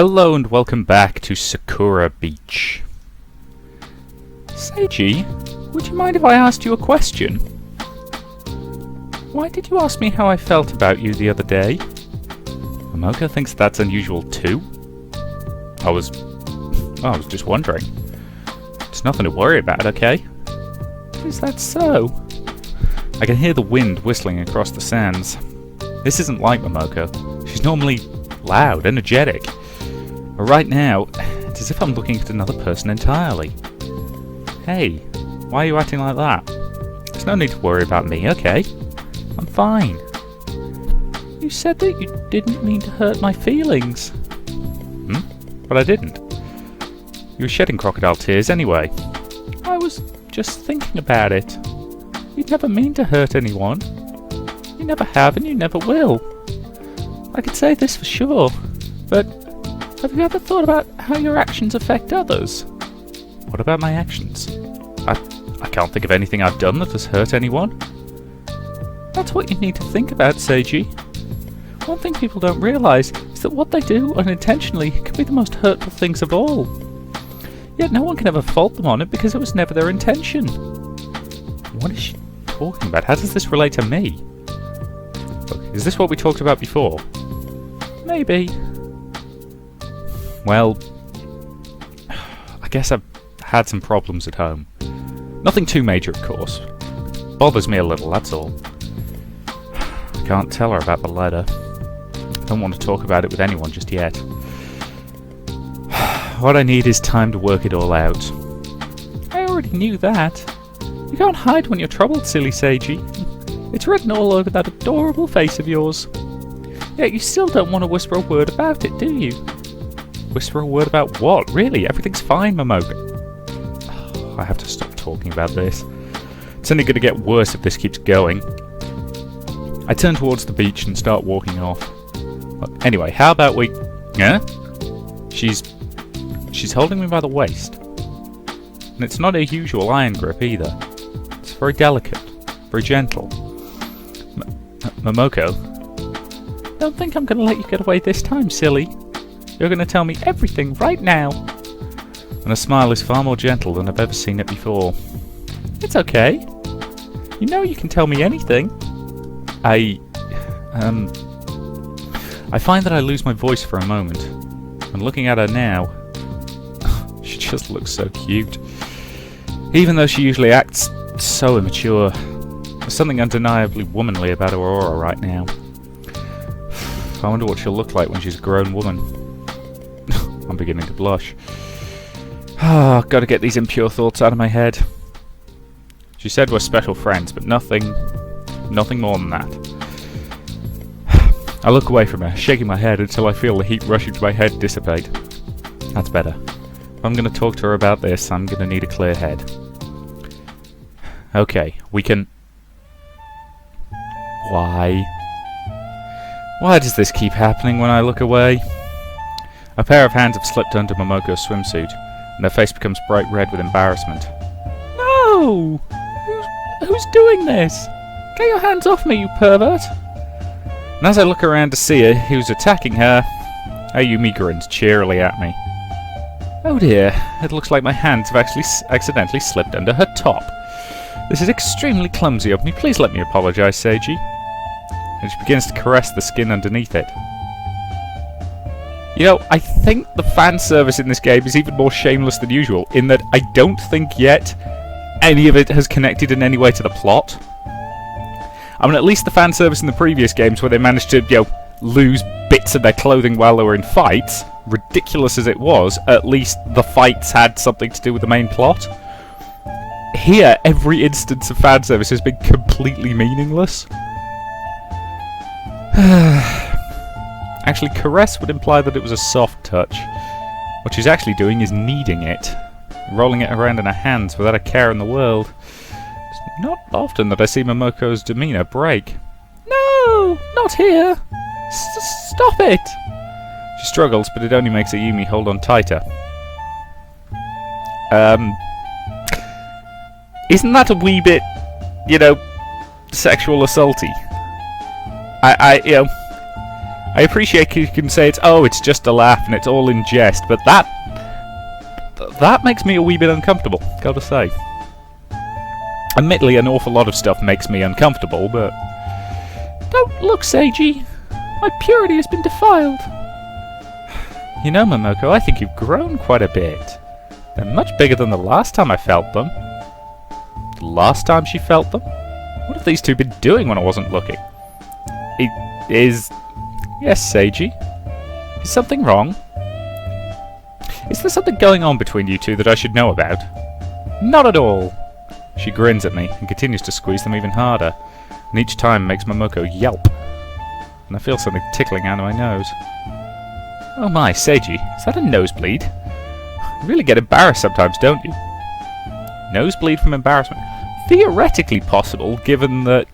Hello and welcome back to Sakura Beach. Seiji, would you mind if I asked you a question? Why did you ask me how I felt about you the other day? Momoko thinks that's unusual too? I was just wondering. It's nothing to worry about, okay? Is that so? I can hear the wind whistling across the sands. This isn't like Momoko. She's normally loud, energetic. But right now, it's as if I'm looking at another person entirely. Hey, why are you acting like that? There's no need to worry about me, okay? I'm fine. You said that you didn't mean to hurt my feelings. But I didn't. You were shedding crocodile tears anyway. I was just thinking about it. You'd never mean to hurt anyone. You never have and you never will. I could say this for sure, but have you ever thought about how your actions affect others? What about my actions? I can't think of anything I've done that has hurt anyone. That's what you need to think about, Seiji. One thing people don't realise is that what they do unintentionally can be the most hurtful things of all. Yet no one can ever fault them on it because it was never their intention. What is she talking about? How does this relate to me? Look, is this what we talked about before? Maybe. Well, I guess I've had some problems at home. Nothing too major, of course. Bothers me a little, that's all. I can't tell her about the letter. I don't want to talk about it with anyone just yet. What I need is time to work it all out. I already knew that. You can't hide when you're troubled, silly Seiji. It's written all over that adorable face of yours. Yet you still don't want to whisper a word about it, do you? Whisper a word about what? Really? Everything's fine, Momoko. I have to stop talking about this. It's only going to get worse if this keeps going. I turn towards the beach and start walking off. Well, anyway, how about we... Huh? She's holding me by the waist. And it's not a usual iron grip either. It's very delicate, very gentle. Momoko, don't think I'm going to let you get away this time, silly. You're going to tell me everything right now. And her smile is far more gentle than I've ever seen it before. It's okay. You know you can tell me anything. I find that I lose my voice for a moment. And looking at her now, she just looks so cute. Even though she usually acts so immature, there's something undeniably womanly about her aura right now. I wonder what she'll look like when she's a grown woman. I'm beginning to blush. Gotta get these impure thoughts out of my head. She said we're special friends, but nothing more than that. I look away from her, shaking my head until I feel the heat rushing to my head dissipate. That's better. If I'm going to talk to her about this, I'm going to need a clear head. Okay, we can... Why does this keep happening when I look away? A pair of hands have slipped under Momoko's swimsuit, and her face becomes bright red with embarrassment. No! Who's doing this? Get your hands off me, you pervert! And as I look around to see her, who's attacking her, Ayumi grins cheerily at me. Oh dear, it looks like my hands have actually accidentally slipped under her top. This is extremely clumsy of me. Please let me apologise, Seiji. And she begins to caress the skin underneath it. You know, I think the fan service in this game is even more shameless than usual, in that I don't think yet any of it has connected in any way to the plot. I mean, at least the fan service in the previous games where they managed to, lose bits of their clothing while they were in fights, ridiculous as it was, at least the fights had something to do with the main plot. Here, every instance of fan service has been completely meaningless. Actually, caress would imply that it was a soft touch. What she's actually doing is kneading it, rolling it around in her hands without a care in the world. It's not often that I see Momoko's demeanour break. No! Not here! Stop it! She struggles, but it only makes Ayumi hold on tighter. Isn't that a wee bit, sexual assaulty? I appreciate you can say it's just a laugh and it's all in jest, but that makes me a wee bit uncomfortable, gotta say. Admittedly, an awful lot of stuff makes me uncomfortable, but... Don't look, Seiji. My purity has been defiled. You know, Momoko, I think you've grown quite a bit. They're much bigger than the last time I felt them. The last time she felt them? What have these two been doing when I wasn't looking? Yes, Seiji? Is something wrong? Is there something going on between you two that I should know about? Not at all. She grins at me and continues to squeeze them even harder, and each time makes Momoko yelp. And I feel something tickling out of my nose. Oh my, Seiji, is that a nosebleed? You really get embarrassed sometimes, don't you? Nosebleed from embarrassment? Theoretically possible, given that,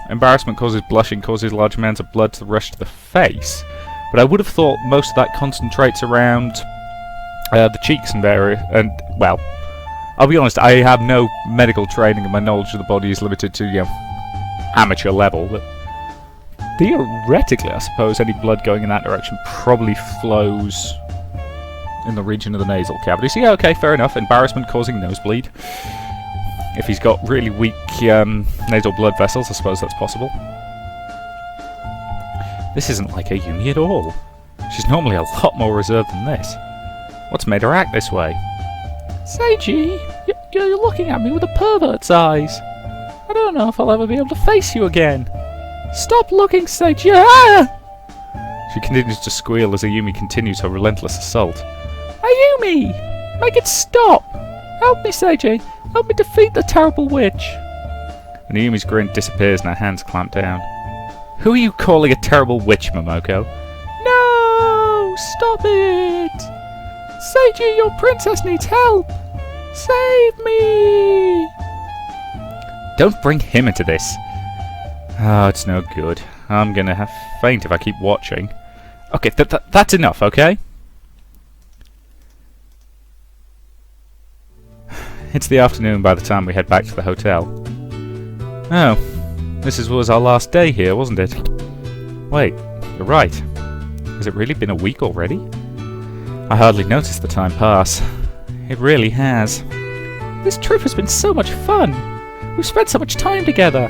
embarrassment causes blushing, causes large amounts of blood to rush to the face. But I would have thought most of that concentrates around the cheeks and well, I'll be honest, I have no medical training and my knowledge of the body is limited to, amateur level, but theoretically, I suppose any blood going in that direction probably flows in the region of the nasal cavity. So yeah, okay, fair enough. Embarrassment causing nosebleed. If he's got really weak nasal blood vessels, I suppose that's possible. This isn't like Ayumi at all. She's normally a lot more reserved than this. What's made her act this way? Seiji, you're looking at me with a pervert's eyes. I don't know if I'll ever be able to face you again. Stop looking, Seiji! Ah! She continues to squeal as Ayumi continues her relentless assault. Ayumi! Make it stop! Help me, Seiji! Help me defeat the terrible witch! And Ayumi's grin disappears and her hands clamp down. Who are you calling a terrible witch, Momoko? No! Stop it! Seiji, your princess needs help! Save me! Don't bring him into this. Oh, it's no good. I'm gonna have faint if I keep watching. Okay, that's enough, okay? It's the afternoon by the time we head back to the hotel. Oh, this was our last day here, wasn't it? Wait, you're right. Has it really been a week already? I hardly noticed the time pass. It really has. This trip has been so much fun. We've spent so much time together.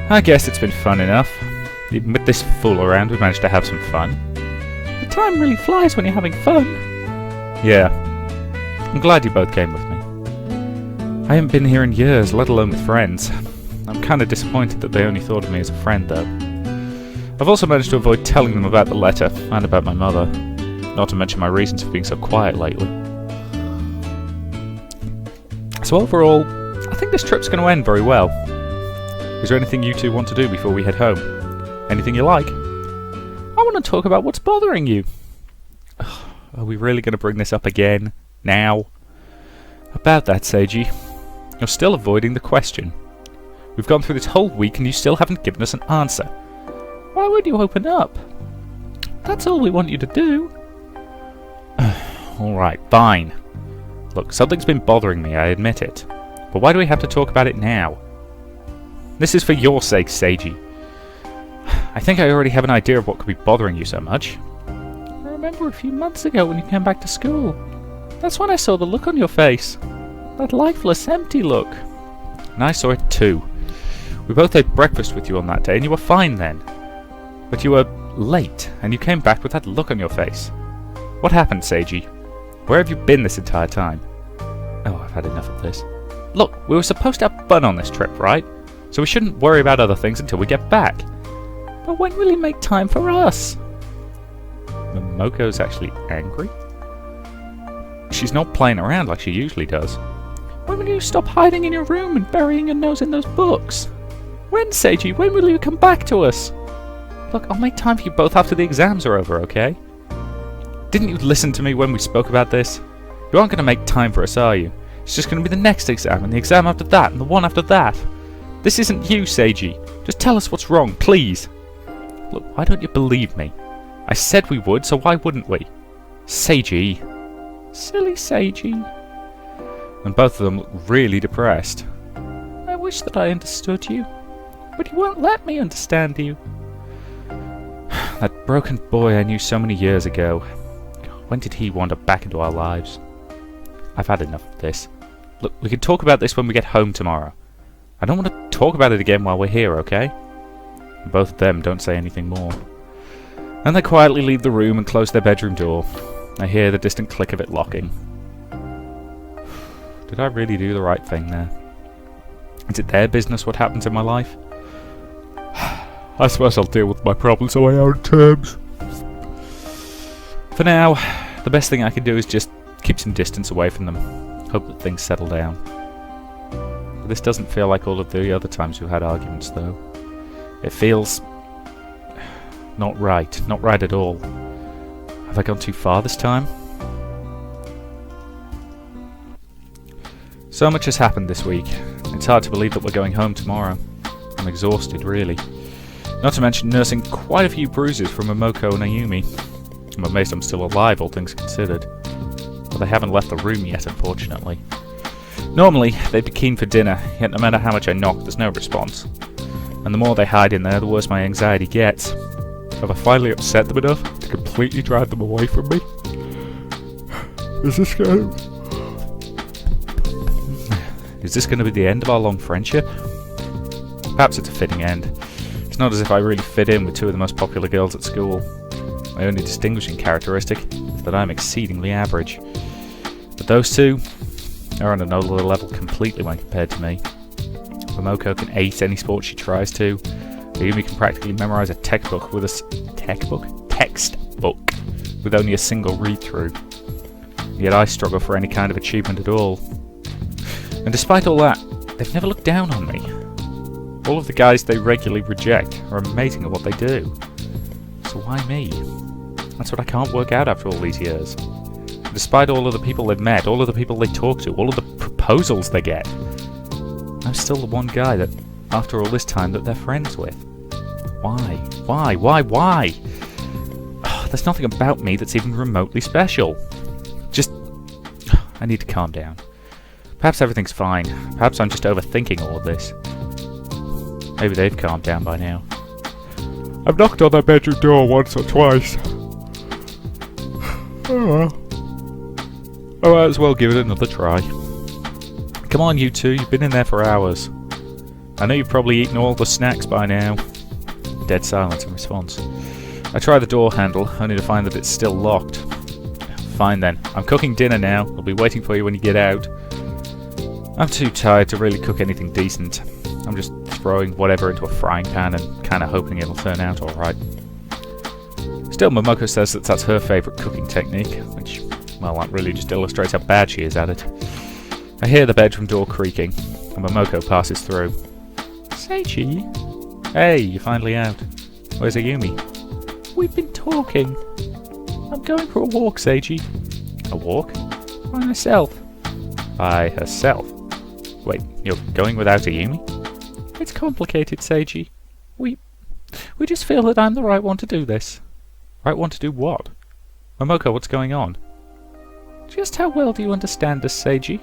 I guess it's been fun enough. Even with this fool around, we managed to have some fun. The time really flies when you're having fun. Yeah. I'm glad you both came with me. I haven't been here in years, let alone with friends. I'm kind of disappointed that they only thought of me as a friend, though. I've also managed to avoid telling them about the letter, and about my mother. Not to mention my reasons for being so quiet lately. So overall, I think this trip's going to end very well. Is there anything you two want to do before we head home? Anything you like? I want to talk about what's bothering you. Are we really going to bring this up again? Now? About that, Seiji. You're still avoiding the question. We've gone through this whole week and you still haven't given us an answer. Why would you open up? That's all we want you to do. Alright, fine. Look, something's been bothering me, I admit it. But why do we have to talk about it now? This is for your sake, Seiji. I think I already have an idea of what could be bothering you so much. I remember a few months ago when you came back to school. That's when I saw the look on your face. That lifeless, empty look. And I saw it too. We both ate breakfast with you on that day and you were fine then. But you were late and you came back with that look on your face. What happened, Seiji? Where have you been this entire time? Oh, I've had enough of this. Look, we were supposed to have fun on this trip, right? So we shouldn't worry about other things until we get back. But when will you make time for us? Momoko's actually angry? She's not playing around like she usually does. When will you stop hiding in your room and burying your nose in those books? When, Seiji? When will you come back to us? Look, I'll make time for you both after the exams are over, okay? Didn't you listen to me when we spoke about this? You aren't going to make time for us, are you? It's just going to be the next exam, and the exam after that, and the one after that. This isn't you, Seiji. Just tell us what's wrong, please. Look, why don't you believe me? I said we would, so why wouldn't we? Seiji. Silly Seiji. And both of them look really depressed. I wish that I understood you, but you won't let me understand you. That broken boy I knew so many years ago. When did he wander back into our lives? I've had enough of this. Look, we can talk about this when we get home tomorrow. I don't want to talk about it again while we're here, okay? And both of them don't say anything more. And they quietly leave the room and close their bedroom door. I hear the distant click of it locking. Did I really do the right thing there? Is it their business what happens in my life? I suppose I'll deal with my problems on my own terms. For now, the best thing I can do is just keep some distance away from them. Hope that things settle down. But this doesn't feel like all of the other times we've had arguments, though. It feels not right. Not right at all. Have I gone too far this time? So much has happened this week. It's hard to believe that we're going home tomorrow. I'm exhausted, really. Not to mention nursing quite a few bruises from Momoko and Ayumi. I'm amazed I'm still alive, all things considered. But they haven't left the room yet, unfortunately. Normally, they'd be keen for dinner, yet no matter how much I knock, there's no response. And the more they hide in there, the worse my anxiety gets. Have I finally upset them enough to completely drive them away from me? Is this going to be the end of our long friendship? Perhaps it's a fitting end. It's not as if I really fit in with two of the most popular girls at school. My only distinguishing characteristic is that I'm exceedingly average. But those two are on another level completely when compared to me. Momoko can ace any sport she tries to. Ayumi can practically memorize a textbook with only a single read-through. Yet I struggle for any kind of achievement at all. And despite all that, they've never looked down on me. All of the guys they regularly reject are amazing at what they do. So why me? That's what I can't work out after all these years. And despite all of the people they've met, all of the people they talk to, all of the proposals they get, I'm still the one guy that, after all this time, that they're friends with. Why? Why? Oh, there's nothing about me that's even remotely special. I need to calm down. Perhaps everything's fine. Perhaps I'm just overthinking all of this. Maybe they've calmed down by now. I've knocked on their bedroom door once or twice. Oh well. I might as well give it another try. Come on, you two. You've been in there for hours. I know you've probably eaten all the snacks by now. Dead silence in response. I try the door handle, only to find that it's still locked. Fine then. I'm cooking dinner now. I'll be waiting for you when you get out. I'm too tired to really cook anything decent. I'm just throwing whatever into a frying pan and kinda hoping it'll turn out alright. Still, Momoko says that that's her favourite cooking technique, which, well, that really just illustrates how bad she is at it. I hear the bedroom door creaking, and Momoko passes through. Seiji? Hey, you're finally out. Where's Ayumi? We've been talking. I'm going for a walk, Seiji. A walk? By myself. By herself? Wait, you're going without Ayumi? It's complicated, Seiji. We just feel that I'm the right one to do this. Right one to do what? Momoko, what's going on? Just how well do you understand us, Seiji?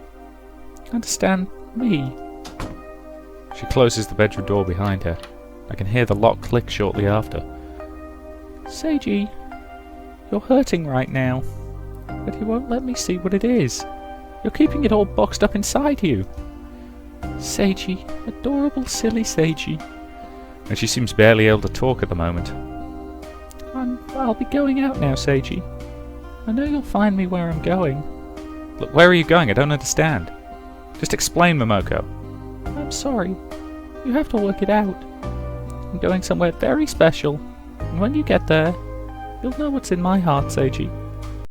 Understand me? She closes the bedroom door behind her. I can hear the lock click shortly after. Seiji, you're hurting right now, but you won't let me see what it is. You're keeping it all boxed up inside you. Seiji, adorable silly Seiji. And she seems barely able to talk at the moment. I'll be going out now, Seiji. I know you'll find me where I'm going. Look, where are you going? I don't understand. Just explain, Momoko. I'm sorry. You have to work it out. I'm going somewhere very special, and when you get there, you'll know what's in my heart, Seiji.